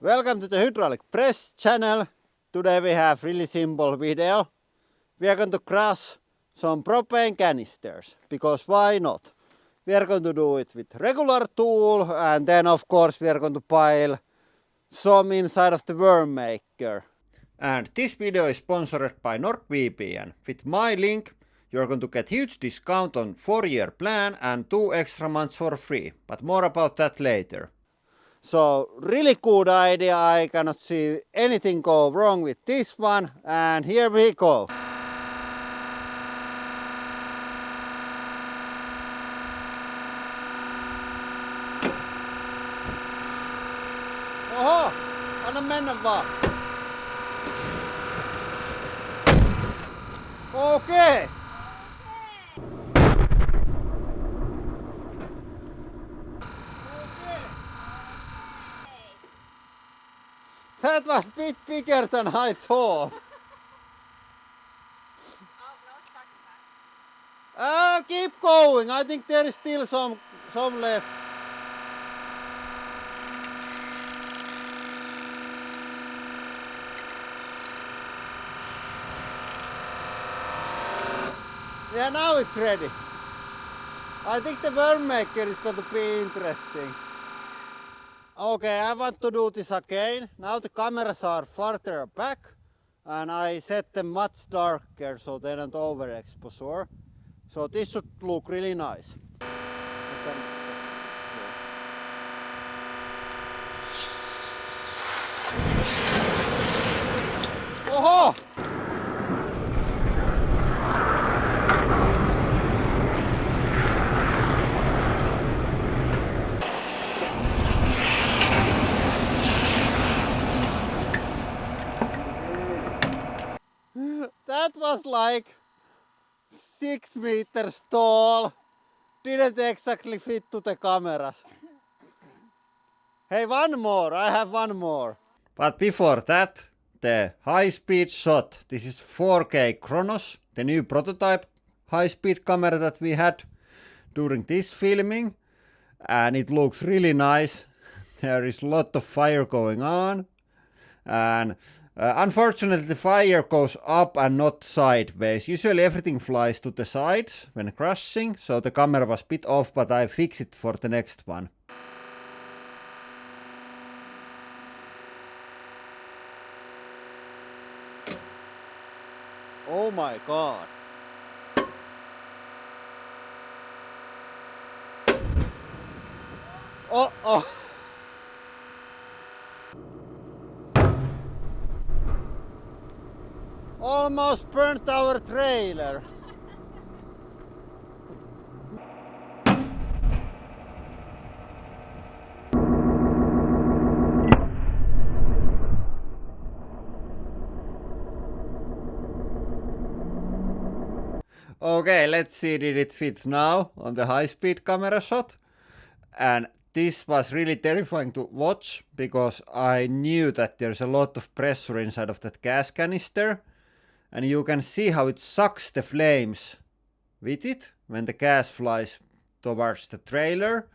Welcome to the hydraulic press channel. Today we have really simple video. We are going to crush some propane canisters, because why not? We are going to do it with regular tool, and then of course we are going to pile some inside of the worm maker. And this video is sponsored by NordVPN. With my link you're going to get huge discount on 4-year plan and 2 extra months for free, but more about that later. So really good idea, I cannot see anything go wrong with this one, and here we go. Oho, anna mennä vaan. Okei. That was a bit bigger than I thought. Keep going. I think there is still some left. Yeah, now it's ready. I think the worm maker is going to be interesting. Okay, I want to do this again. Now the cameras are farther back and I set them much darker so they don't overexposure. So this should look really nice. Oho! That was like 6 meters tall. Didn't exactly fit to the cameras. Hey, one more, I have one more. But before that, the high-speed shot. This is 4K Chronos, the new prototype high-speed camera that we had during this filming. And it looks really nice. There is a lot of fire going on. And unfortunately the fire goes up and not sideways. Usually everything flies to the sides when crashing, so the camera was a bit off, but I fixed it for the next one. Oh my god. Oh. Almost burnt our trailer. Okay, let's see, did it fit now on the high-speed camera shot? And this was really terrifying to watch because I knew that there's a lot of pressure inside of that gas canister. And you can see how it sucks the flames with it when the gas flies towards the trailer.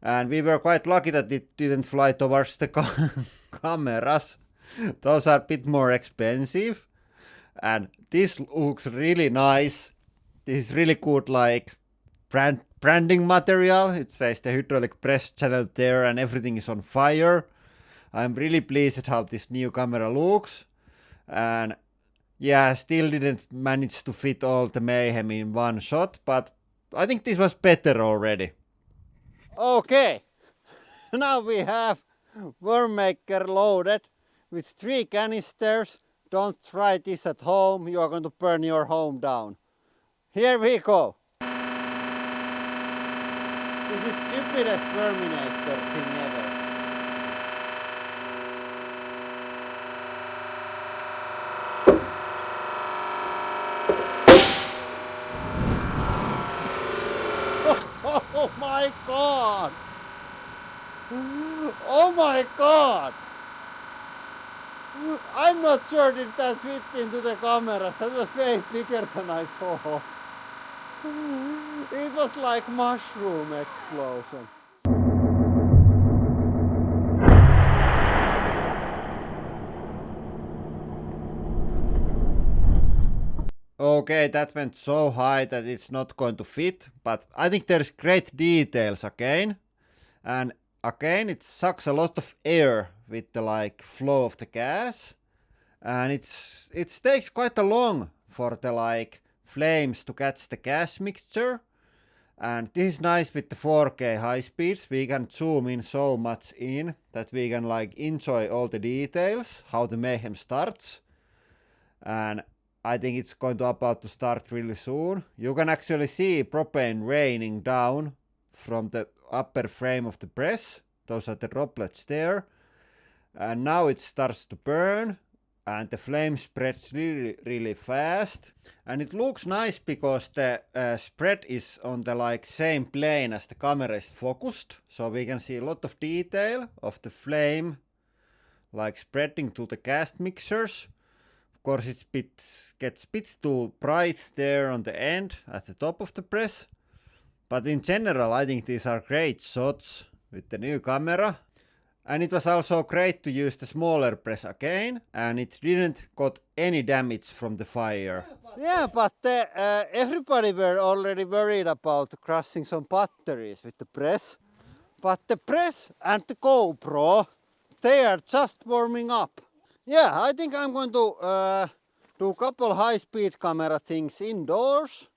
And we were quite lucky that it didn't fly towards the cameras. Those are a bit more expensive. And this looks really nice. This is really good, like branding material. It says the hydraulic press channel there and everything is on fire. I'm really pleased at how this new camera looks. And yeah, still didn't manage to fit all the mayhem in one shot, but I think this was better already. Okay, now we have worm maker loaded with 3 canisters. Don't try this at home, you are going to burn your home down. Here we go. This is stupidest Terminator thing ever. Oh my god! Oh my god! I'm not sure if that fit into the camera. That was way bigger than I thought. It was like mushroom explosion. Okay, that went so high that it's not going to fit, but I think there's great details again. And again, it sucks a lot of air with the like flow of the gas. And it takes quite a long for the like flames to catch the gas mixture. And this is nice with the 4K high speeds. We can zoom in so much in that we can like enjoy all the details, how the mayhem starts. And I think it's going to about to start really soon. You can actually see propane raining down from the upper frame of the press. Those are the droplets there. And now it starts to burn. And the flame spreads really fast, and it looks nice because the spread is on the like same plane as the camera is focused, so we can see a lot of detail of the flame like spreading to the gas mixers. Of course it gets a bit too bright there on the end at the top of the press, but in general I think these are great shots with the new camera. And it was also great to use the smaller press again, and it didn't got any damage from the fire. Yeah, but everybody were already worried about crushing some batteries with the press. But the press and the GoPro, they are just warming up. Yeah, I think I'm going to do a couple high-speed camera things indoors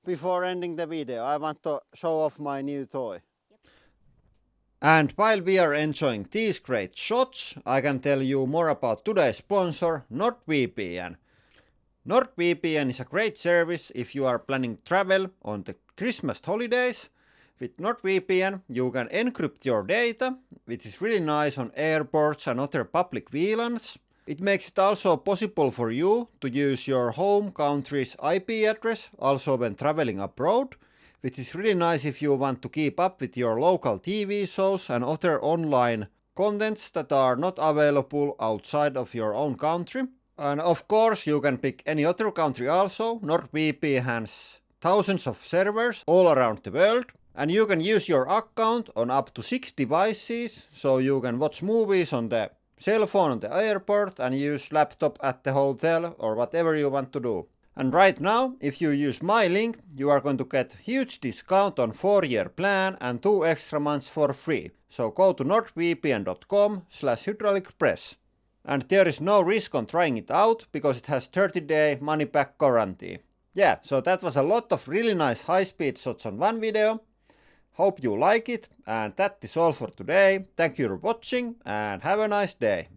before ending the video. I want to show off my new toy. And while we are enjoying these great shots, I can tell you more about today's sponsor, NordVPN. NordVPN is a great service if you are planning travel on the Christmas holidays. With NordVPN, you can encrypt your data, which is really nice on airports and other public VLANs. It makes it also possible for you to use your home country's IP address also when traveling abroad, which is really nice if you want to keep up with your local TV shows and other online contents that are not available outside of your own country. And of course you can pick any other country also. NordVPN has thousands of servers all around the world. And you can use your account on up to 6 devices, so you can watch movies on the cell phone on the airport and use laptop at the hotel or whatever you want to do. And right now, if you use my link, you are going to get huge discount on 4-year plan and 2 extra months for free. So go to nordvpn.com/hydraulicpress. And there is no risk on trying it out because it has 30-day money-back guarantee. Yeah, so that was a lot of really nice high-speed shots on one video. Hope you like it, and that is all for today. Thank you for watching and have a nice day.